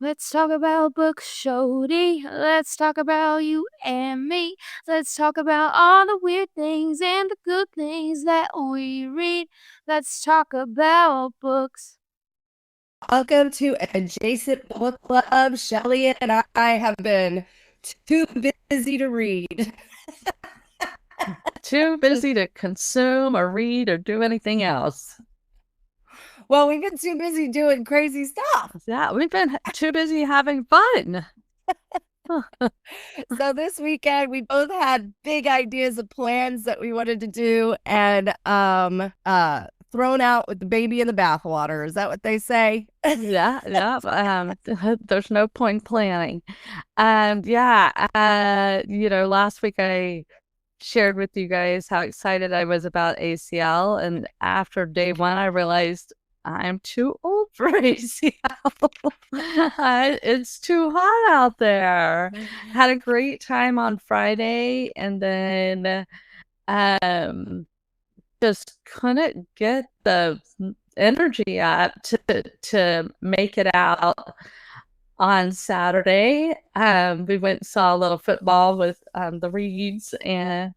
Let's talk about books, Shody. Let's talk about you and me. Let's talk about all the weird things and the good things that we read. Let's talk about books. Welcome to Adjacent Book Club. Shelly and I have been too busy to read. Too busy to consume or read or do anything else. Well, we've been too busy doing crazy stuff. Yeah, we've been too busy having fun. So this weekend we both had big ideas of plans that we wanted to do and thrown out with the baby in the bathwater. Is that what they say? Yeah. There's no point planning. Last week I shared with you guys how excited I was about ACL, and after day one I realized I'm too old for ACL. It's too hot out there. Had a great time on Friday, and then just couldn't get the energy up to make it out on Saturday. We went and saw a little football with the Reeds, and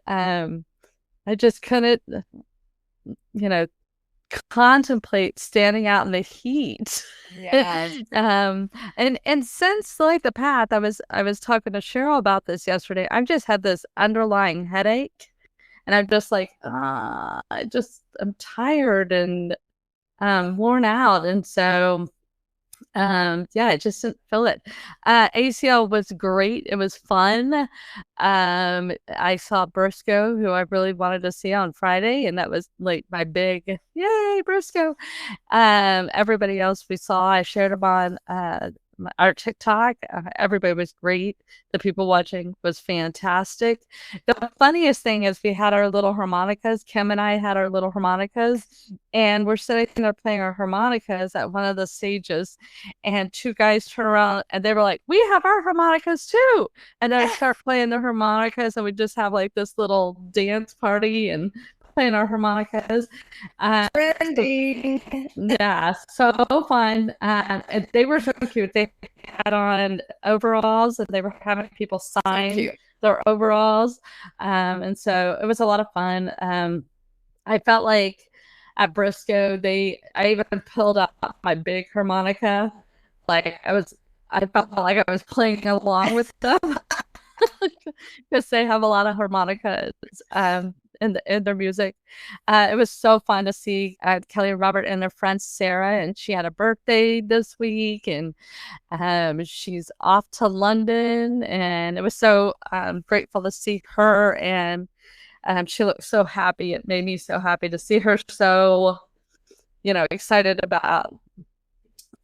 I just couldn't, contemplate standing out in the heat. Yes. And since like the path, I was talking to Cheryl about this yesterday. I've just had this underlying headache, and I'm just like, I'm tired and worn out, and so I just didn't feel it. ACL was great. It was fun. I saw Briscoe, who I really wanted to see on Friday, and that was like my big yay, Briscoe. Everybody else we saw, I shared them on our TikTok. Everybody was great. The people watching was fantastic. The funniest thing is we had our little harmonicas. Kim and I had our little harmonicas, and we're sitting there playing our harmonicas at one of the stages, and two guys turn around and they were like, "We have our harmonicas too," and then I start playing the harmonicas, and we just have like this little dance party and playing our harmonicas. Trendy. Yeah, so fun. And they were so cute. They had on overalls, and they were having people sign their overalls. And so it was a lot of fun. I felt like at Briscoe, I even pulled out my big harmonica. Like I felt like I was playing along with them because they have a lot of harmonicas in their music. It was so fun to see Kelly and Robert and their friend Sarah, and she had a birthday this week, and she's off to London, and it was so grateful to see her, and she looked so happy. It made me so happy to see her so, excited about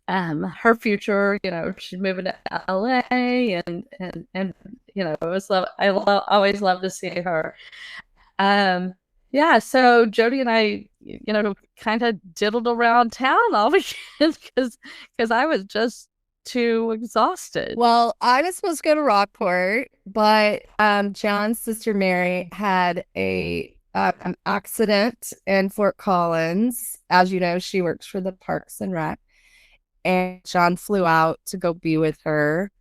her future. She's moving to LA, and it was always love to see her. So Jody and I, kind of diddled around town all weekend because I was just too exhausted. Well, I was supposed to go to Rockport, but John's sister Mary had an accident in Fort Collins. As you know, she works for the Parks and Rec, and John flew out to go be with her.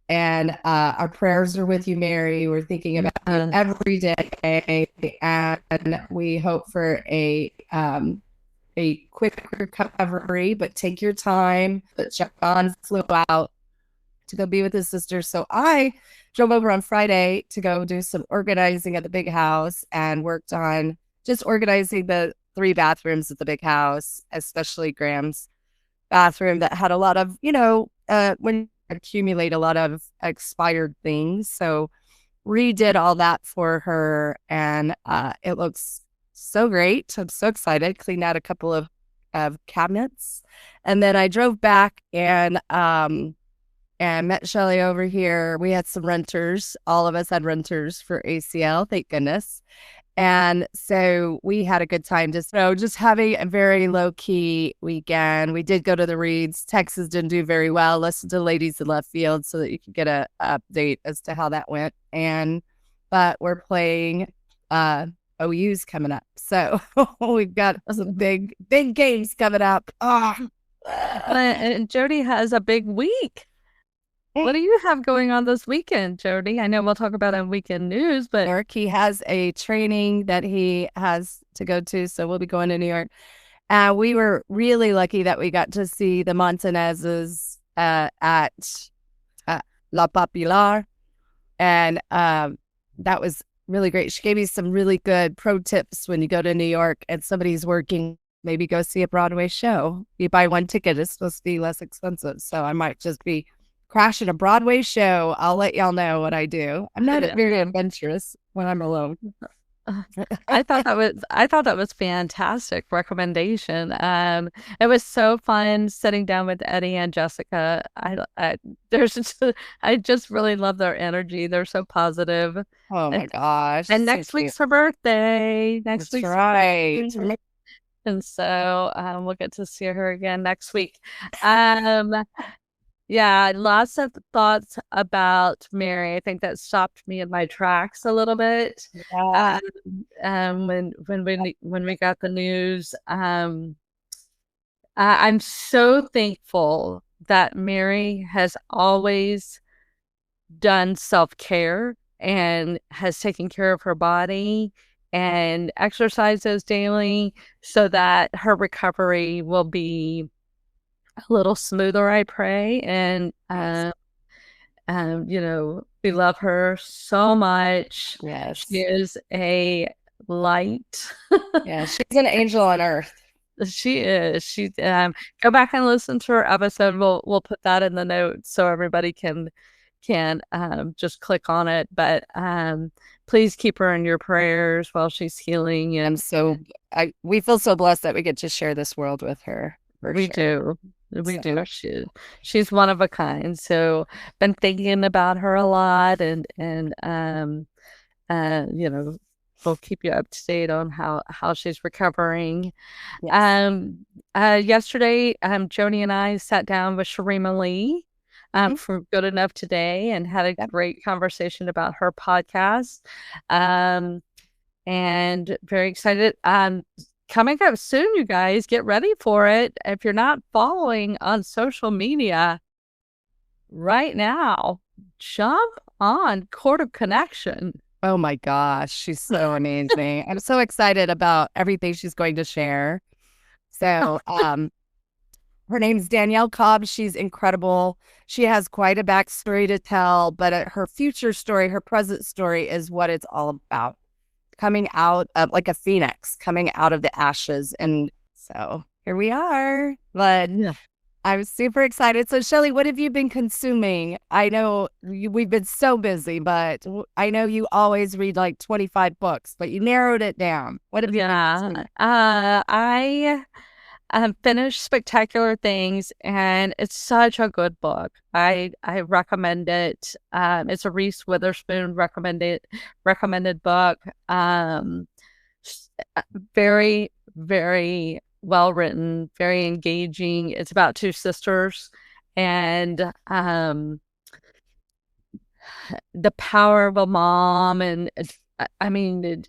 And our prayers are with you, Mary. We're thinking about you every day, and we hope for a quick recovery. But take your time. But John flew out to go be with his sister, so I drove over on Friday to go do some organizing at the big house and worked on just organizing the 3 bathrooms at the big house, especially Graham's bathroom that had a lot of, when accumulate a lot of expired things. So redid all that for her, and it looks so great. I'm so excited. Cleaned out a couple of cabinets, and then I drove back and met Shelly over here. We had some renters. All of us had renters for ACL, thank goodness. And so we had a good time just having a very low-key weekend. We did go to the Reeds. Texas didn't do very well. Listen to Ladies in Left Field so that you could get an update as to how that went. But we're playing OU's coming up. So we've got some big games coming up. And Jody has a big week. What do you have going on this weekend, Jody? I know we'll talk about it on weekend news, but New York, he has a training that he has to go to, so we'll be going to New York. We were really lucky that we got to see the Montanezes at La Popular, and that was really great. She gave me some really good pro tips when you go to New York and somebody's working. Maybe go see a Broadway show. You buy one ticket, it's supposed to be less expensive. So I might just be crashing a Broadway show. I'll let y'all know what I do. I'm not very adventurous when I'm alone. I thought that was fantastic recommendation. It was so fun sitting down with Eddie and Jessica. I just really love their energy. They're so positive. Oh my gosh! And next week's her birthday. That's right. And so we'll get to see her again next week. Yeah, lots of thoughts about Mary. I think that stopped me in my tracks a little bit. Yeah. When we got the news, I'm so thankful that Mary has always done self-care and has taken care of her body and exercises daily so that her recovery will be a little smoother, I pray. And we love her so much. Yes. She is a light. Yeah, she's an angel on earth. She is. She go back and listen to her episode. We'll put that in the notes so everybody can just click on it. But please keep her in your prayers while she's healing. And we feel so blessed that we get to share this world with her. We do. She's one of a kind. So been thinking about her a lot, and we'll keep you up to date on how she's recovering. Yes. Yesterday, Joni and I sat down with Sharima Lee from Good Enough Today and had a great conversation about her podcast. And very excited. Coming up soon, you guys, get ready for it. If you're not following on social media right now, jump on Court of Connection. Oh my gosh, she's so amazing. I'm so excited about everything she's going to share. So her name's Danielle Cobb. She's incredible. She has quite a backstory to tell, but her future story, her present story is what it's all about. Coming out of like a phoenix, coming out of the ashes. And so here we are. But I'm super excited. So Shelly, what have you been consuming? I know we've been so busy, but I know you always read like 25 books, but you narrowed it down. What have you been consuming? I finished Spectacular Things, and it's such a good book. I recommend it. It's a Reese Witherspoon recommended book. Very, very well written, very engaging. It's about two sisters, and the power of a mom, and I mean,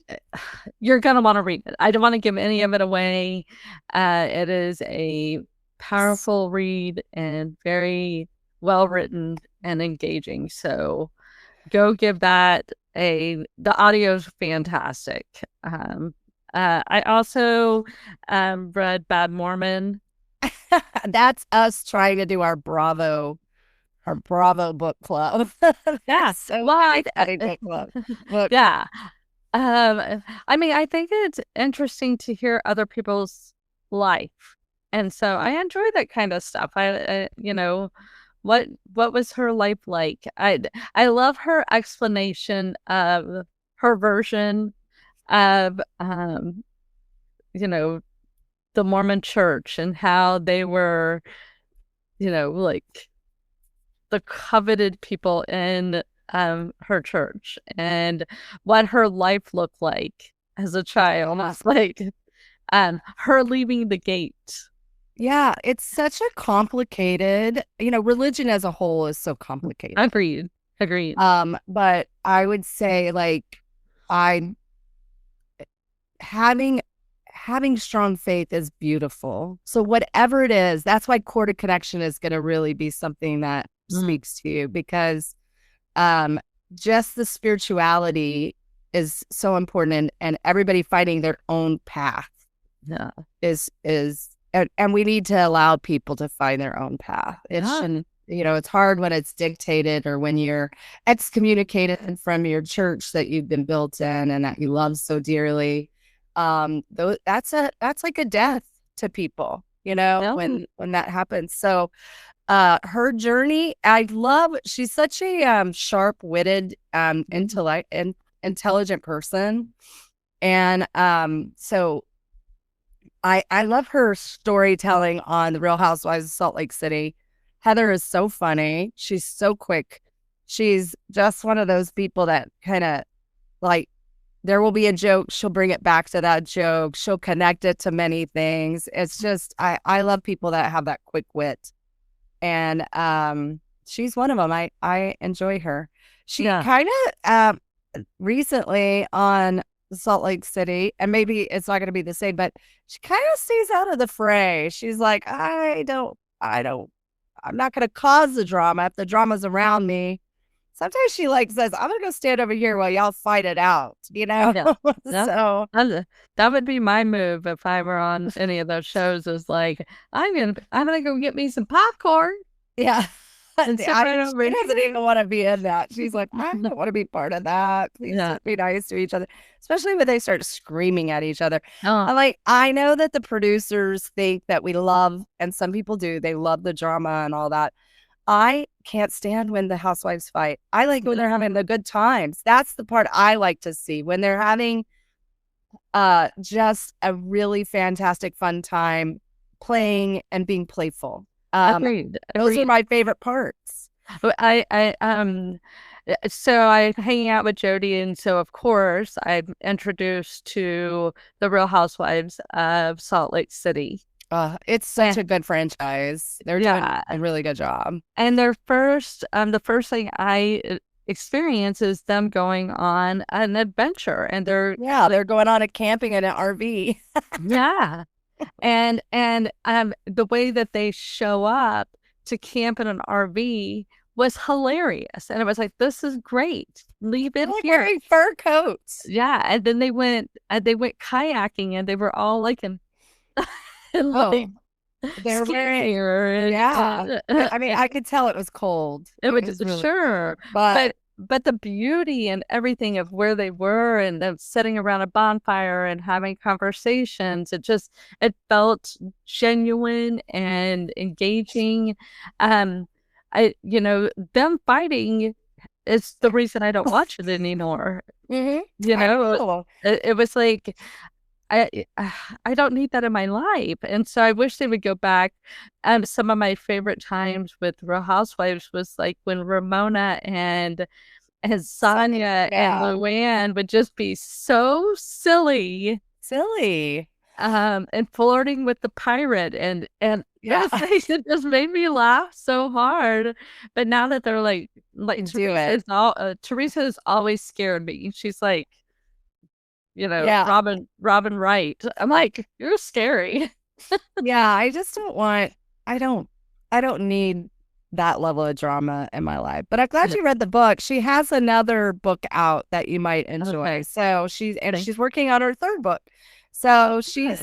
you're going to want to read it. I don't want to give any of it away. It is a powerful read and very well written and engaging. So go give that the audio is fantastic. I also read Bad Mormon. That's us trying to do our Bravo book club. Yeah. So book club. Yeah. I mean, I think it's interesting to hear other people's life. And so I enjoy that kind of stuff. What was her life like? I love her explanation of her version of the Mormon church and how they were, like the coveted people in her church and what her life looked like as a child. Like her leaving the gate. Yeah, it's such a complicated, religion as a whole is so complicated. Agreed. But I would say like I'm having having strong faith is beautiful. So whatever it is, that's why core to connection is going to really be something that speaks to you, because just the spirituality is so important, and everybody finding their own path is and we need to allow people to find their own path. It shouldn't, it's hard when it's dictated or when you're excommunicated from your church that you've been built in and that you love so dearly. That's like a death to people, when that happens. So her journey, she's such a sharp-witted, intelligent person. And so I love her storytelling on The Real Housewives of Salt Lake City. Heather is so funny. She's so quick. She's just one of those people that kind of like, there will be a joke, she'll bring it back to that joke. She'll connect it to many things. It's just, I love people that have that quick wit. And she's one of them. I enjoy her. She kind of recently on Salt Lake City, and maybe it's not going to be the same, but she kind of stays out of the fray. She's like, I'm not going to cause the drama if the drama's around me. Sometimes she says, I'm going to go stand over here while y'all fight it out, So that would be my move if I were on any of those shows, is like, I'm gonna go get me some popcorn. Yeah. She doesn't even want to be in that. She's like, I don't want to be part of that. Please be nice to each other, especially when they start screaming at each other. I'm like, I know that the producers think that we love, and some people do, they love the drama and all that. I can't stand when the housewives fight. I like when they're having the good times. That's the part I like to see, when they're having just a really fantastic fun time playing and being playful. Agreed. Those are my favorite parts. So I hang out with Jody, and so of course I'm introduced to The Real Housewives of Salt Lake City. It's such a good franchise. They're doing a really good job. And the first thing I experience is them going on an adventure, and they're going on a camping in an RV. And the way that they show up to camp in an RV was hilarious. And it was like, this is great. Leave it here. Wearing fur coats. Yeah. And then they went kayaking, and they were all like they're wearing, I mean, I could tell it was cold. It was really, sure. But the beauty and everything of where they were, and them sitting around a bonfire and having conversations, it felt genuine and engaging. Them fighting is the reason I don't watch it anymore. It was like, I don't need that in my life. And so I wish they would go back. Some of my favorite times with Real Housewives was like when Ramona and Sonia and Luann would just be so silly, and flirting with the pirate, and it just made me laugh so hard. But now that they're like Teresa has always scared me. She's like, Robin Wright. I'm like, you're scary. I just don't want, I don't need that level of drama in my life. But I'm glad you read the book. She has another book out that you might enjoy. Okay. So she's working on her third book. So she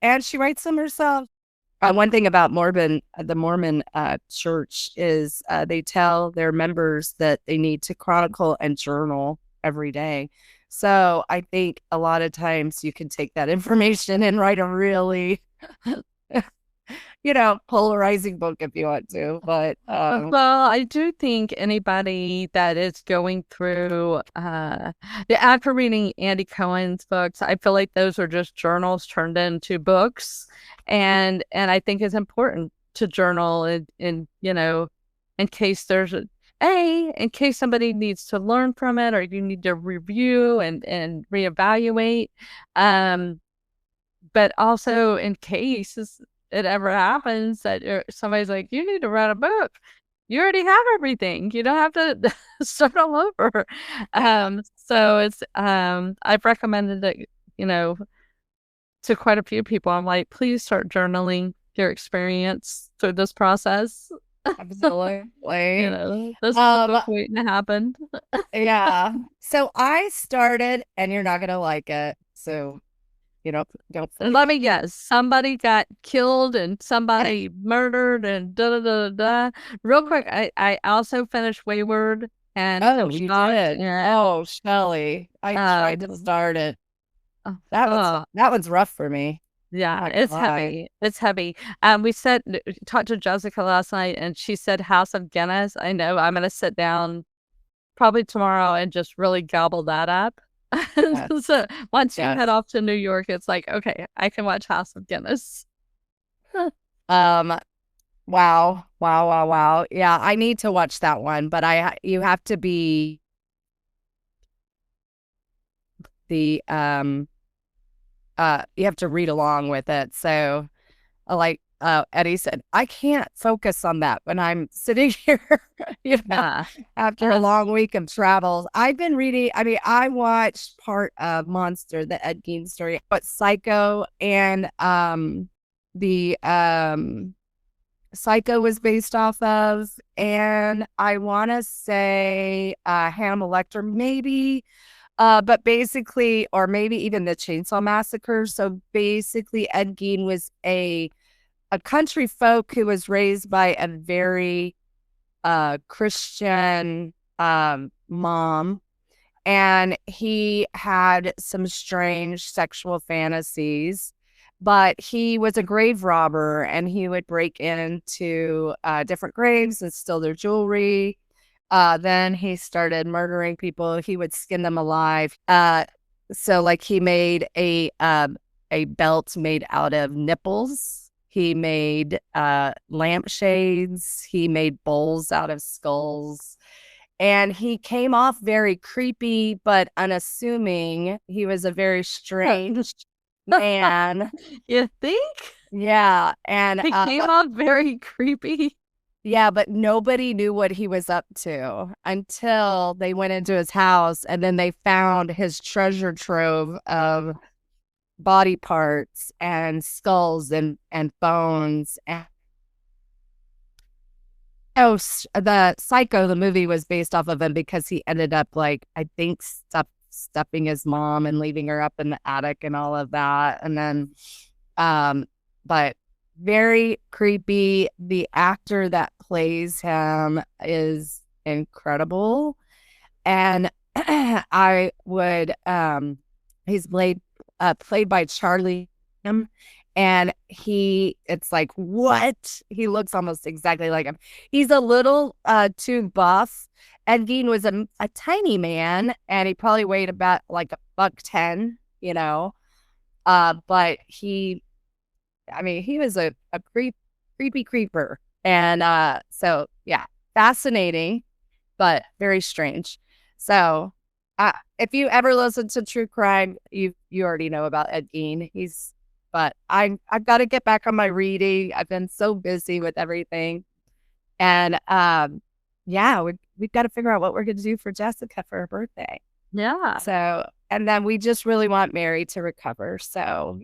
writes them herself. One thing about the Mormon church is they tell their members that they need to chronicle and journal every day. So I think a lot of times you can take that information and write a really, polarizing book if you want to. But well, I do think anybody that is going through after reading Andy Cohen's books, I feel like those are just journals turned into books, and I think it's important to journal in case there's in case somebody needs to learn from it, or you need to review and reevaluate. But also in case it ever happens that somebody's like, you need to write a book. You already have everything. You don't have to start all over. So it's I've recommended it, to quite a few people, I'm like, please start journaling your experience through this process. Absolutely. This is what's waiting to happen. Yeah. So I started, and you're not gonna like it. So don't. Let me guess. Somebody got killed and somebody murdered and da da da da. Real quick, I also finished Wayward and you did. Oh, Shelly, I tried to start it. That one's rough for me. Yeah, it's heavy. It's heavy. We talked to Jessica last night, and she said House of Guinness. I know I'm gonna sit down probably tomorrow and just really gobble that up. So once you head off to New York, it's like, okay, I can watch House of Guinness. Wow. Yeah, I need to watch that one, but you have to be you have to read along with it. So like Eddie said, I can't focus on that when I'm sitting here, after a long week of travels. I've been reading, I watched part of Monster, the Ed Gein story, but Psycho, and the Psycho was based off of, and I want to say Hannibal Lecter, maybe. But basically, or maybe even the Chainsaw Massacre. So basically, Ed Gein was a country folk who was raised by a very Christian mom, and he had some strange sexual fantasies, but he was a grave robber, and he would break into different graves and steal their jewelry. Then he started murdering people. He would skin them alive. So like he made a belt made out of nipples. He made lampshades. He made bowls out of skulls. And he came off very creepy but unassuming. He was a very strange man. You think? Yeah. And he came off very creepy. Yeah, but nobody knew what he was up to until they went into his house, and then they found his treasure trove of body parts and skulls and bones. And the Psycho, the movie, was based off of him because he ended up, like, I think, stuffing his mom and leaving her up in the attic and all of that. And then, but very creepy. The actor that plays him is incredible. And I would, he's played by Charlie, and it's like, what? He looks almost exactly like him. He's a little too buff. Ed Gein was a tiny man, and he probably weighed about like $110, but he was a creepy creeper. And so, yeah, fascinating, but very strange. So if you ever listen to true crime, you already know about Ed Gein. But I've got to get back on my reading. I've been so busy with everything. And yeah, we've got to figure out what we're going to do for Jessica for her birthday. Yeah. So, and then we just really want Mary to recover. So,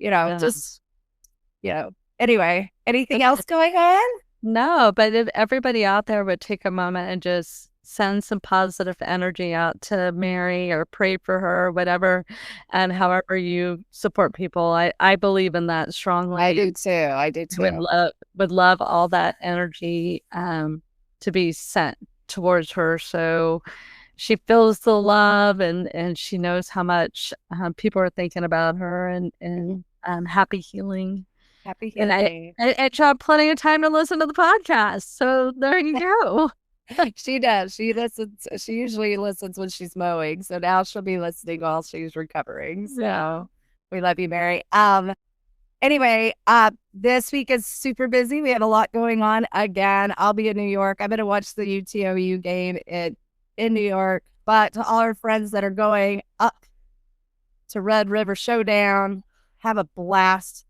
anyway, anything else going on? No, but if everybody out there would take a moment and just send some positive energy out to Mary or pray for her or whatever, and however you support people, I believe in that strongly. I do too. Would love all that energy to be sent towards her, so she feels the love and she knows how much people are thinking about her, and happy healing. Happy healing. And I have plenty of time to listen to the podcast. So there you go. She does. She listens. She usually listens when she's mowing. So now she'll be listening while she's recovering. So we love you, Mary. Anyway, this week is super busy. We have a lot going on. Again, I'll be in New York. I'm going to watch the UTOU game in New York. But to all our friends that are going up to Red River Showdown, have a blast.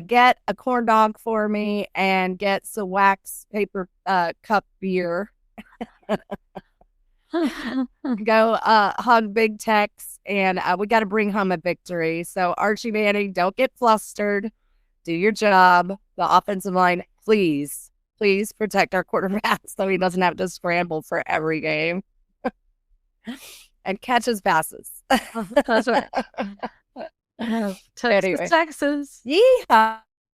Get a corn dog for me and get some wax paper cup beer. Go hug Big Tex, and we got to bring home a victory. So Archie Manning, don't get flustered. Do your job. The offensive line, please protect our quarterback so he doesn't have to scramble for every game. And catch his passes. That's right. Texas, Anyway. Texas. Yeehaw.